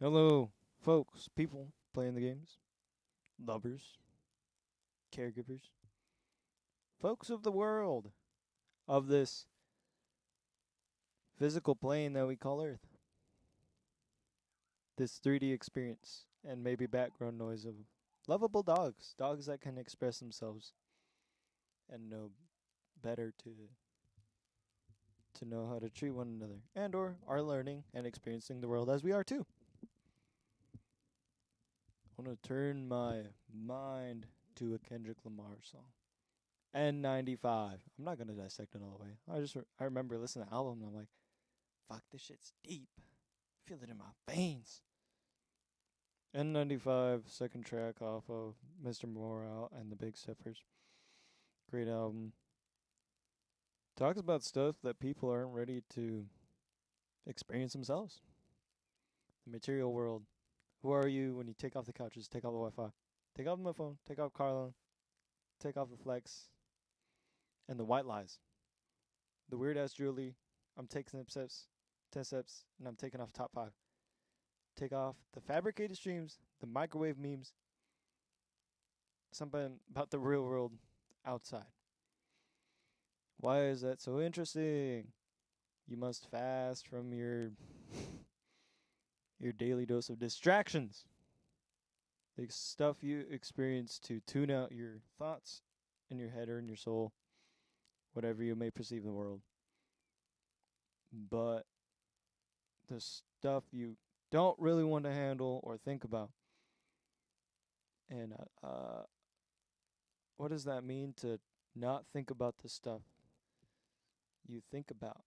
Hello, folks, people playing the games, lovers, caregivers, folks of the world, of this physical plane that we call Earth, this 3D experience, and maybe background noise of lovable dogs that can express themselves and know better to know how to treat one another, and or are learning and experiencing the world as we are too. I want to turn my mind to a Kendrick Lamar song. N95. I'm not gonna dissect it all the way. I remember listening to the album and I'm like, fuck, this shit's deep. I feel it in my veins. N95, second track off of Mr. Morale and the Big Steppers. Great album. Talks about stuff that people aren't ready to experience themselves. The material world. Who are you when you take off the couches, take off the Wi-Fi, take off my phone, take off car loan, take off the flex, and the white lies. The weird ass jewelry. I'm taking 10 steps, and I'm taking off top five. Take off the fabricated streams, the microwave memes, something about the real world outside. Why is that so interesting? You must fast from your daily dose of distractions. The stuff you experience to tune out your thoughts in your head or in your soul, whatever you may perceive the world. But the stuff you don't really want to handle or think about. And what does that mean to not think about the stuff you think about?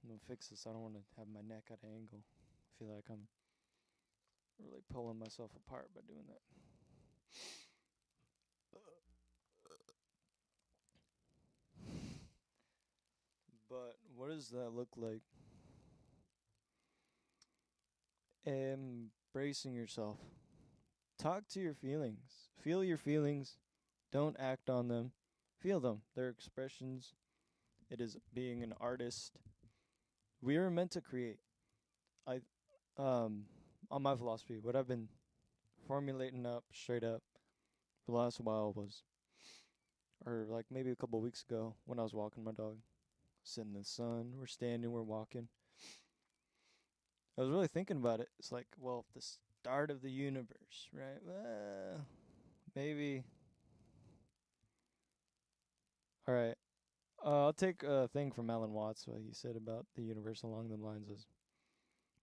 I'm gonna fix this. I don't want to have my neck at an angle. I feel like I'm really pulling myself apart by doing that. But what does that look like? Embracing yourself. Talk to your feelings. Feel your feelings. Don't act on them. Feel them. They're expressions. It is being an artist. We are meant to create. I on my philosophy, what I've been formulating up straight up for the last while was, or like maybe a couple of weeks ago when I was walking my dog, sitting in the sun, we're standing, we're walking. I was really thinking about it. It's like, well, the start of the universe, right? Maybe. All right. I'll take a thing from Alan Watts, what he said about the universe along the lines is,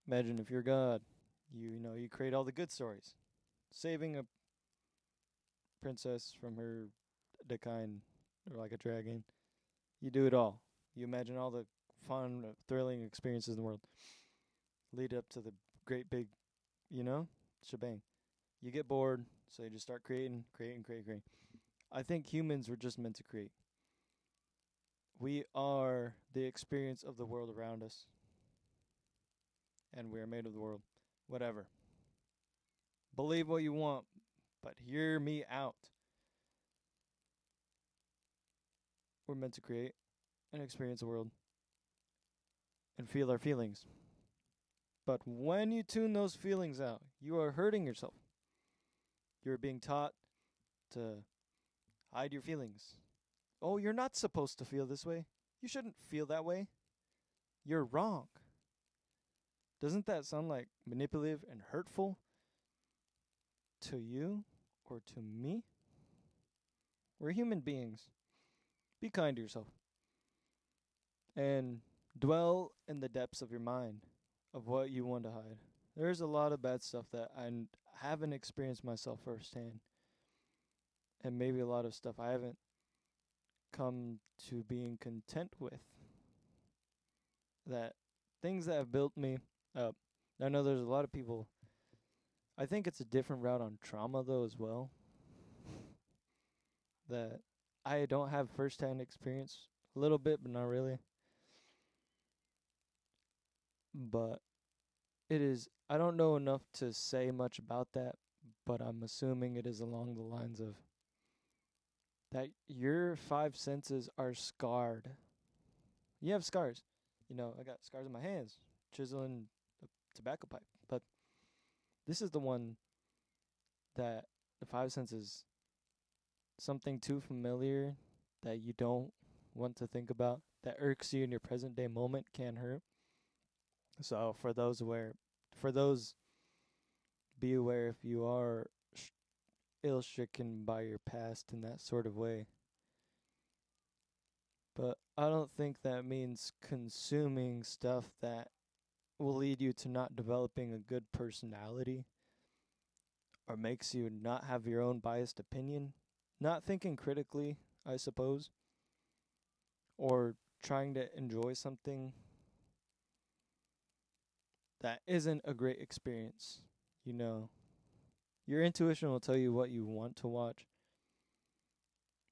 imagine if you're God, you create all the good stories, saving a princess from her decline or like a dragon. You do it all. You imagine all the fun, thrilling experiences in the world. Lead up to the great big, you know, shebang. You get bored, so you just start creating. I think humans were just meant to create. We are the experience of the world around us, and we are made of the world. Whatever. Believe what you want, but hear me out. We're meant to create and experience the world and feel our feelings. But when you tune those feelings out, you are hurting yourself. You're being taught to hide your feelings. Oh, you're not supposed to feel this way. You shouldn't feel that way. You're wrong. Doesn't that sound like manipulative and hurtful to you or to me? We're human beings. Be kind to yourself and dwell in the depths of your mind of what you want to hide. There's a lot of bad stuff that I haven't experienced myself firsthand, and maybe a lot of stuff I haven't come to being content with. That things that have built me up. I know there's a lot of people. I think it's a different route on trauma though as well. That I don't have firsthand experience. A little bit, but not really. But it is. I don't know enough to say much about that, but I'm assuming it is along the lines of that your five senses are scarred. You have scars. I got scars on my hands, chiseling a tobacco pipe. But This is the one that the five senses, something too familiar that you don't want to think about, that irks you in your present day moment, can hurt. So for those, be aware if you are ill stricken by your past in that sort of way. But I don't think that means consuming stuff that will lead you to not developing a good personality or makes you not have your own biased opinion, not thinking critically, I suppose, or trying to enjoy something that isn't a great experience. You know, your intuition will tell you what you want to watch,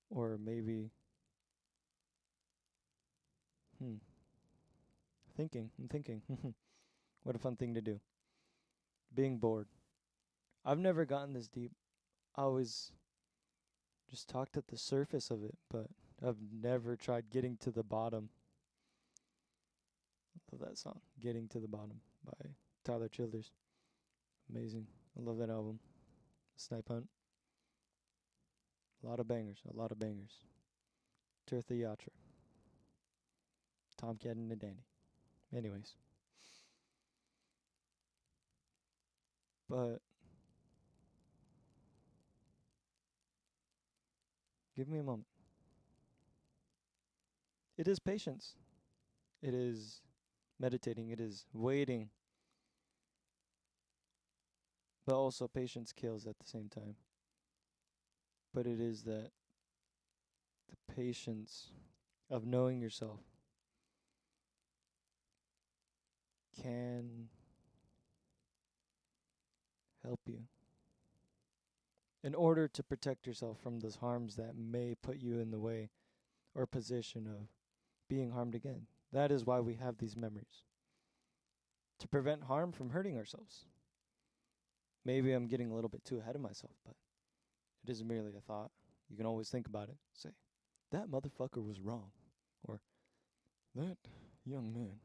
or maybe, hmm, I'm thinking, what a fun thing to do. Being bored. I've never gotten this deep. I always just talked at the surface of it, but I've never tried getting to the bottom. I love that song, Getting to the Bottom by Tyler Childers. Amazing. I love that album. Snipe Hunt. A lot of bangers, a lot of bangers. Tirtha Yatra. Tomcat and the Dandy. Anyways. But give me a moment. It is patience. It is meditating. It is waiting. But also patience kills at the same time. But it is that the patience of knowing yourself can help you in order to protect yourself from those harms that may put you in the way or position of being harmed again. That is why we have these memories. To prevent harm from hurting ourselves. Maybe I'm getting a little bit too ahead of myself, but it is merely a thought. You can always think about it. Say, that motherfucker was wrong. Or, that young man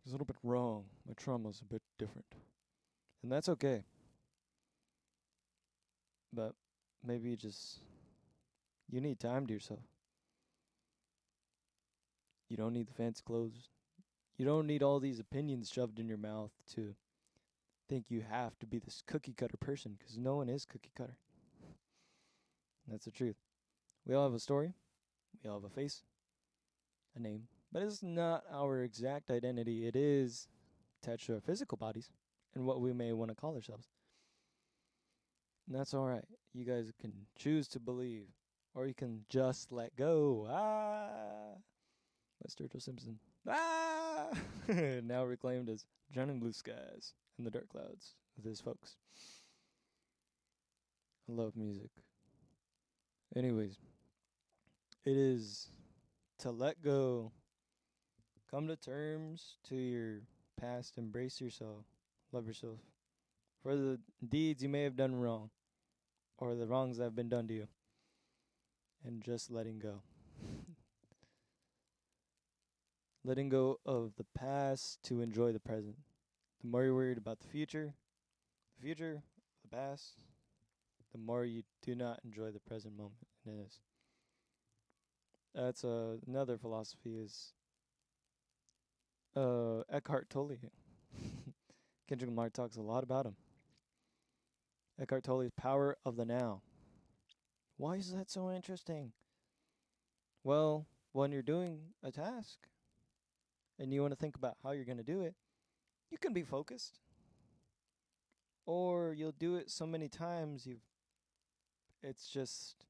is a little bit wrong. My trauma's a bit different. And that's okay. But maybe you need time to yourself. You don't need the fancy clothes. You don't need all these opinions shoved in your mouth to think you have to be this cookie cutter person, because no one is cookie cutter. That's the truth. We all have a story. We all have a face, a name. But it's not our exact identity. It is attached to our physical bodies and what we may want to call ourselves. And that's all right. You guys can choose to believe, or you can just let go. By Sturgill Simpson. Now reclaimed as John in Blue Skies and the Dark Clouds with his folks. I love music. Anyways, it is to let go, come to terms to your past, embrace yourself, love yourself for the deeds you may have done wrong or the wrongs that have been done to you, and just letting go. Letting go of the past to enjoy the present. The more you're worried about the future, the past, the more you do not enjoy the present moment. And it is. That's another philosophy is Eckhart Tolle. Kendrick Lamar talks a lot about him. Eckhart Tolle's Power of the Now. Why is that so interesting? Well, when you're doing a task and you want to think about how you're going to do it, you can be focused. Or you'll do it so many times it's just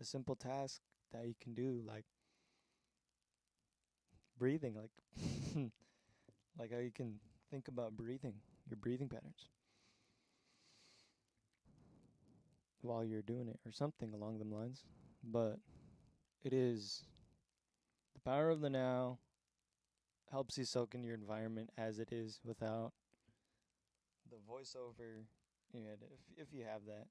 a simple task that you can do, like breathing, like like how you can think about breathing, your breathing patterns while you're doing it, or something along them lines. But it is the power of the now, helps you soak in your environment as it is without the voiceover. Yeah, if you have that.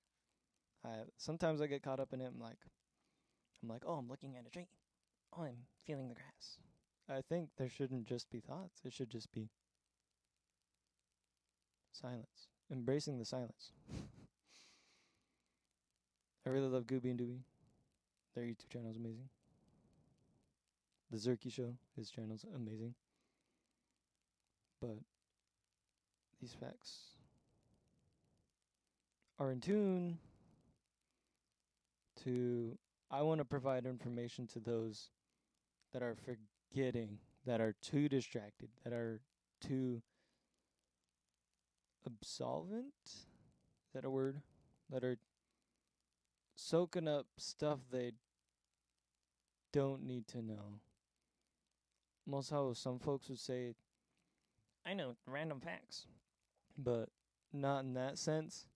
Sometimes I get caught up in it. I'm like, oh, I'm looking at a tree. Oh, I'm feeling the grass. I think there shouldn't just be thoughts. It should just be silence. embracing the silence. I really love Gooby and Dooby. Their YouTube channel is amazing. The Zerky Show, his channel's amazing. But these facts are in tune to, I want to provide information to those that are forgetting, that are too distracted, that are too absolvent. Is that a word? That are soaking up stuff they don't need to know. Almost how some folks would say, I know random facts. But not in that sense.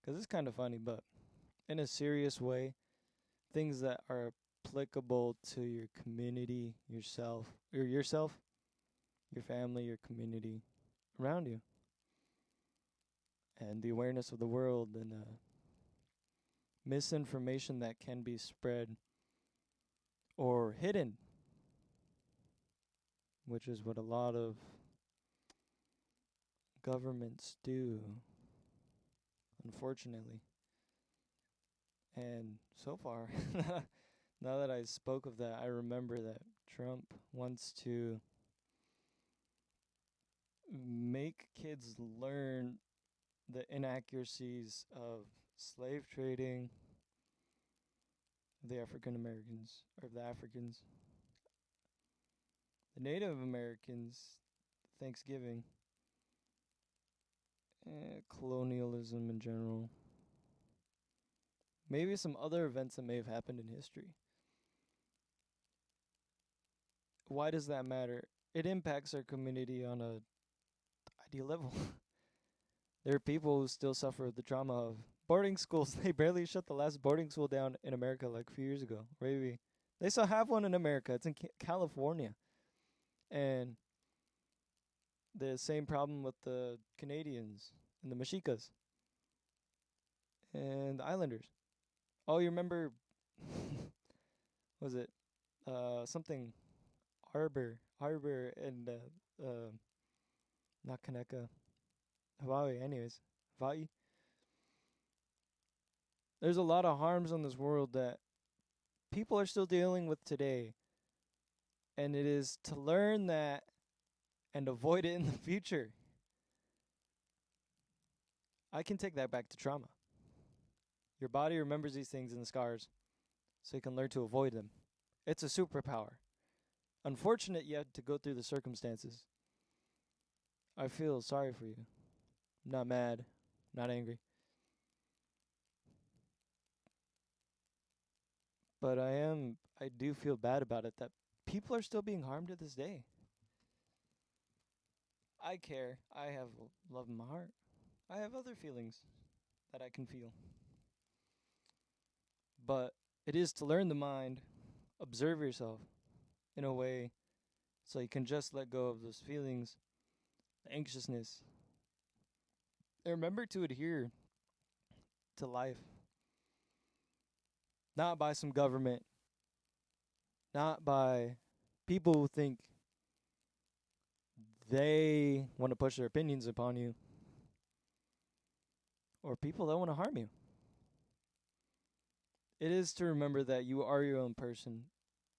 Because it's kind of funny, but in a serious way, things that are applicable to your community, yourself, your family, your community around you. And the awareness of the world and misinformation that can be spread or hidden, which is what a lot of governments do, unfortunately. And so far, now that I spoke of that, I remember that Trump wants to make kids learn the inaccuracies of slave trading, the African Americans, or the Africans, the Native Americans, Thanksgiving, colonialism in general, maybe some other events that may have happened in history. Why does that matter? It impacts our community on a ideal level. There are people who still suffer the trauma of boarding schools. They barely shut the last boarding school down in America like a few years ago. Maybe they still have one in America. It's in California. And the same problem with the Canadians and the Meshikas and the Islanders. Oh, you remember, was it something Arbor and not Kaneka, Hawaii, anyways, Hawaii. There's a lot of harms on this world that people are still dealing with today. And it is to learn that and avoid it in the future. I can take that back to trauma. Your body remembers these things in the scars, so you can learn to avoid them. It's a superpower. Unfortunate you had to go through the circumstances. I feel sorry for you. I'm not mad, not angry. But I do feel bad about it that people are still being harmed to this day. I care. I have love in my heart. I have other feelings that I can feel. But it is to learn the mind, observe yourself in a way so you can just let go of those feelings, the anxiousness. And remember to adhere to life. Not by some government, not by people who think they want to push their opinions upon you, or people that want to harm you. It is to remember that you are your own person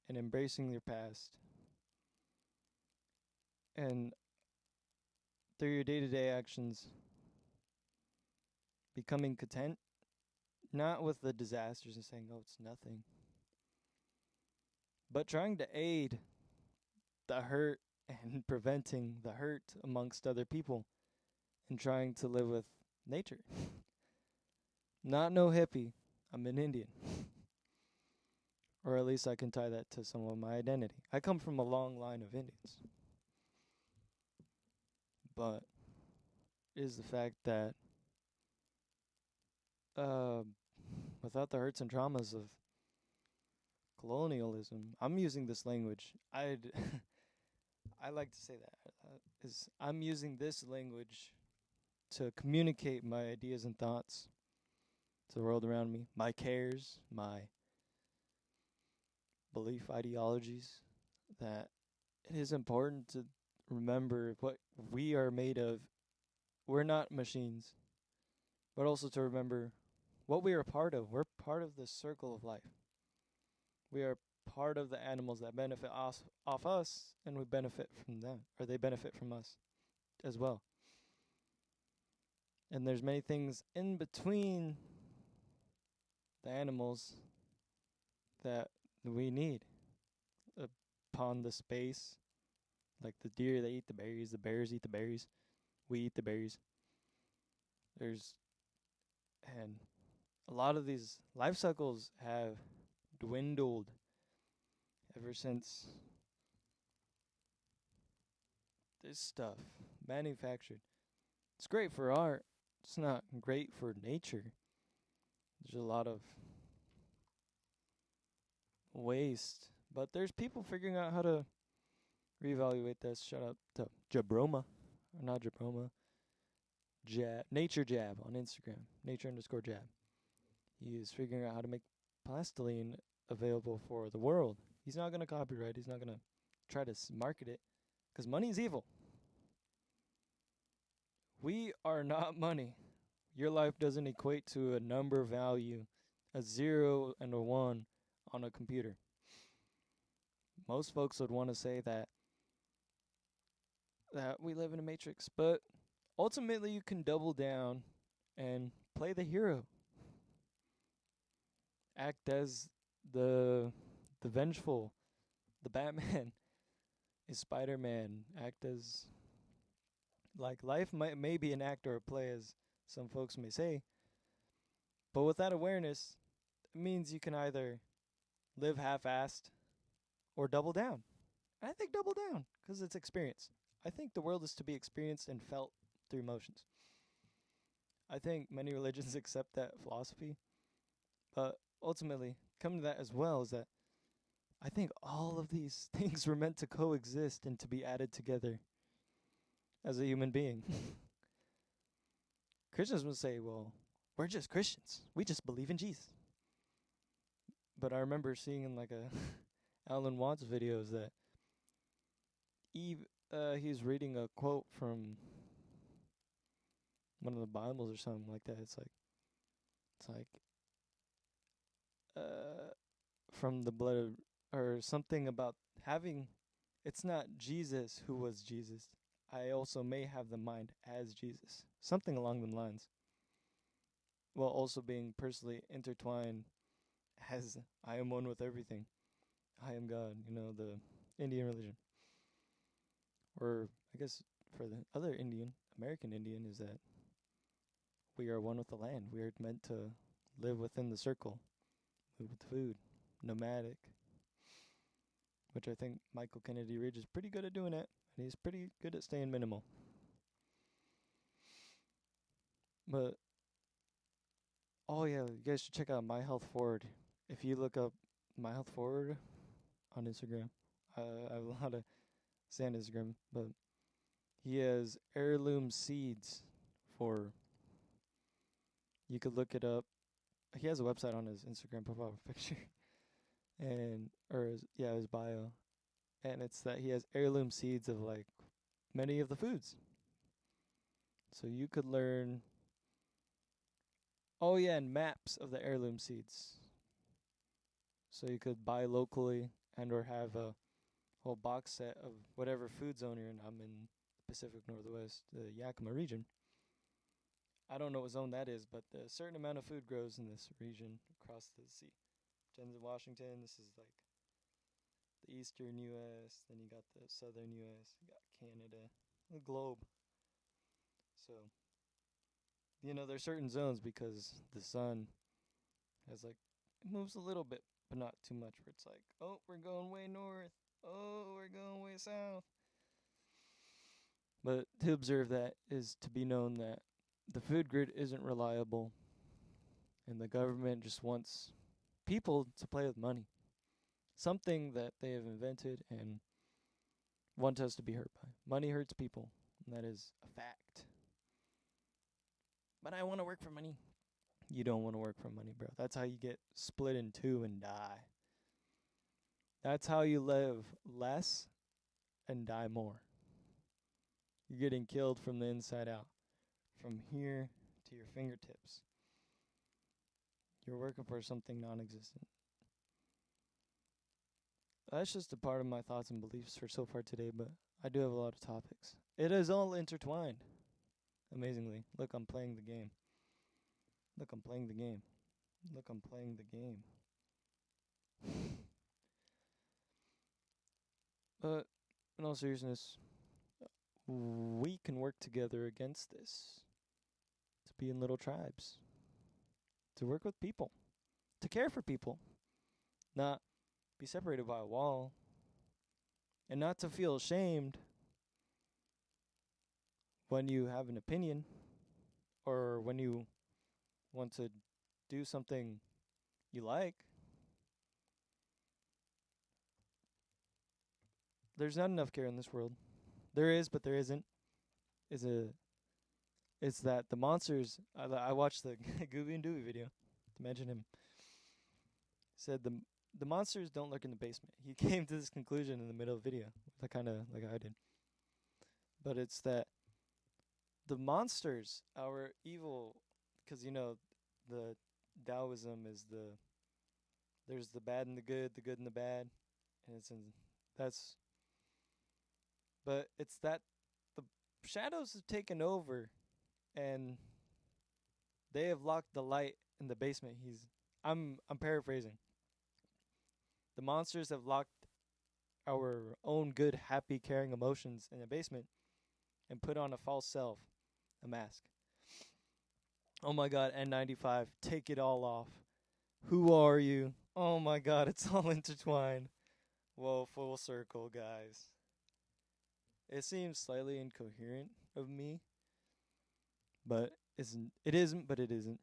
and embracing your past. And through your day-to-day actions, becoming content, not with the disasters and saying, oh, it's nothing, but trying to aid the hurt and preventing the hurt amongst other people and trying to live with nature. Not no hippie. I'm an Indian. Or at least I can tie that to some of my identity. I come from a long line of Indians. But it is the fact that without the hurts and traumas of colonialism, I'm using this language. I like to say that is I'm using this language to communicate my ideas and thoughts to the world around me, my cares, my belief ideologies, that it is important to remember what we are made of we're not machines, but also to remember what we are part of. We're part of this circle of life. We are part of the animals that benefit off us, and we benefit from them, or they benefit from us as well. And there's many things in between the animals that we need upon the space. Like the deer, they eat the berries. The bears eat the berries. We eat the berries. And a lot of these life cycles have dwindled ever since this stuff manufactured. It's great for art. It's not great for nature. There's a lot of waste, but there's people figuring out how to reevaluate this. Shout out to Jabroma, or not Jabroma, Nature Jab on Instagram, nature_jab. He is figuring out how to make plastiline available for the world. He's not gonna copyright. He's not gonna try to market it, because money is evil. We are not money. Your life doesn't equate to a number value, a 0 and a 1 on a computer. Most folks would want to say that we live in a matrix, but ultimately you can double down and play the hero. Act as the vengeful, the Batman is Spider-Man. Act as, like, life may be an act or a play, as some folks may say, but with that awareness, it means you can either live half-assed or double down. And I think double down, because it's experience. I think the world is to be experienced and felt through emotions. I think many religions accept that philosophy, but ultimately, coming to that as well is that I think all of these things were meant to coexist and to be added together as a human being. Christians will say, well, we're just Christians. We just believe in Jesus. But I remember seeing in like a Alan Watts videos that he's reading a quote from one of the Bibles or something like that. It's like from the blood of, or something about having, it's not Jesus who was Jesus. I also may have the mind as Jesus. Something along the lines. While also being personally intertwined as I am one with everything. I am God, the Indian religion. Or I guess for the other American Indian, is that we are one with the land. We are meant to live within the circle, live with food, nomadic, which I think Michael Kennedy Ridge is pretty good at doing it, and he's pretty good at staying minimal. But, oh yeah, you guys should check out My Health Forward. If you look up My Health Forward on Instagram, I have a lot of say on Instagram, but he has heirloom seeds for, you could look it up. He has a website on his Instagram profile picture, and his bio, and it's that he has heirloom seeds of like many of the foods. So you could learn. Oh yeah, and maps of the heirloom seeds. So you could buy locally and or have a whole box set of whatever food zone you're in. I'm in the Pacific Northwest, the Yakima region. I don't know what zone that is, but a certain amount of food grows in this region across the sea. Tens of Washington, this is like the eastern U.S., then you got the southern U.S., you got Canada, the globe. So, there's certain zones because the sun has it moves a little bit, but not too much, where it's like, oh, we're going way north, oh, we're going way south. But to observe that is to be known that the food grid isn't reliable, and the government just wants people to play with money. Something that they have invented and want us to be hurt by. Money hurts people, and that is a fact. But I want to work for money. You don't want to work for money, bro. That's how you get split in two and die. That's how you live less and die more. You're getting killed from the inside out. from here to your fingertips. You're working for something non-existent. That's just a part of my thoughts and beliefs for so far today, but I do have a lot of topics. It is all intertwined. Amazingly. Look, I'm playing the game. Look, I'm playing the game. Look, I'm playing the game. But in all seriousness, we can work together against this. To be in little tribes. To work with people. To care for people. Not be separated by a wall. And not to feel ashamed when you have an opinion. Or when you want to do something you like. There's not enough care in this world. There is, but there isn't. It's that the monsters. I watched the Gooby and Dooby video to mention him. Said the monsters don't lurk in the basement. He came to this conclusion in the middle of the video, kind of like I did. But it's that the monsters, our evil, because the Taoism is there's the bad and the good and the bad, and but it's that the shadows have taken over, and they have locked the light in the basement. I'm paraphrasing. The monsters have locked our own good, happy, caring emotions in the basement and put on a false self, a mask. Oh my god, N95, take it all off. Who are you? Oh my god, it's all intertwined. Whoa, full circle, guys. It seems slightly incoherent of me, but it isn't, but it isn't.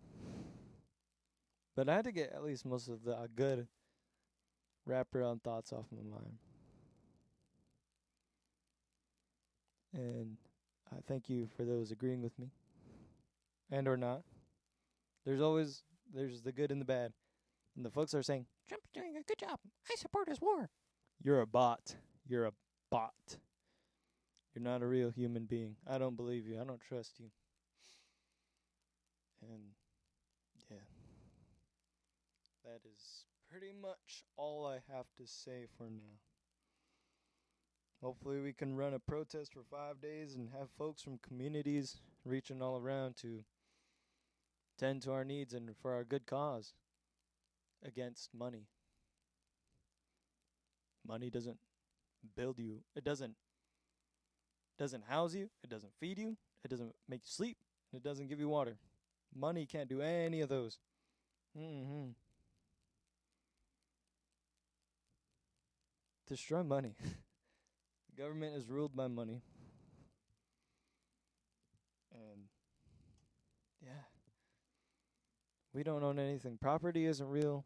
But I had to get at least most of the good wraparound thoughts off my mind. And I thank you for those agreeing with me. And or not. There's the good and the bad. And the folks are saying, Trump's doing a good job. I support his war. You're a bot. You're a bot. You're not a real human being. I don't believe you. I don't trust you. And yeah. That is pretty much all I have to say for now. Hopefully we can run a protest for 5 days and have folks from communities reaching all around to tend to our needs and for our good cause against money. Money doesn't build you. It doesn't house you. It doesn't feed you. It doesn't make you sleep. It doesn't give you water. Money can't do any of those. Destroy money. The government is ruled by money. And yeah. We don't own anything. Property isn't real.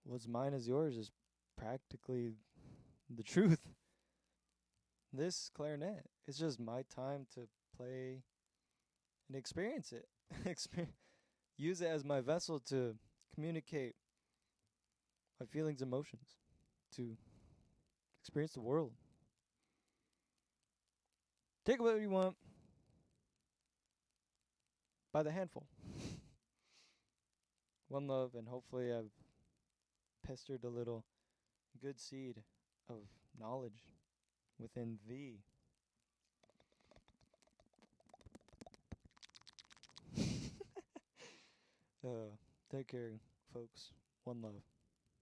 What's mine is yours is practically the truth. This clarinet, it's just my time to play and experience it. Use it as my vessel to communicate my feelings, emotions, to experience the world. Take what you want by the handful. One love, and hopefully I've pestered a little good seed of knowledge within thee. Take care, folks. One love.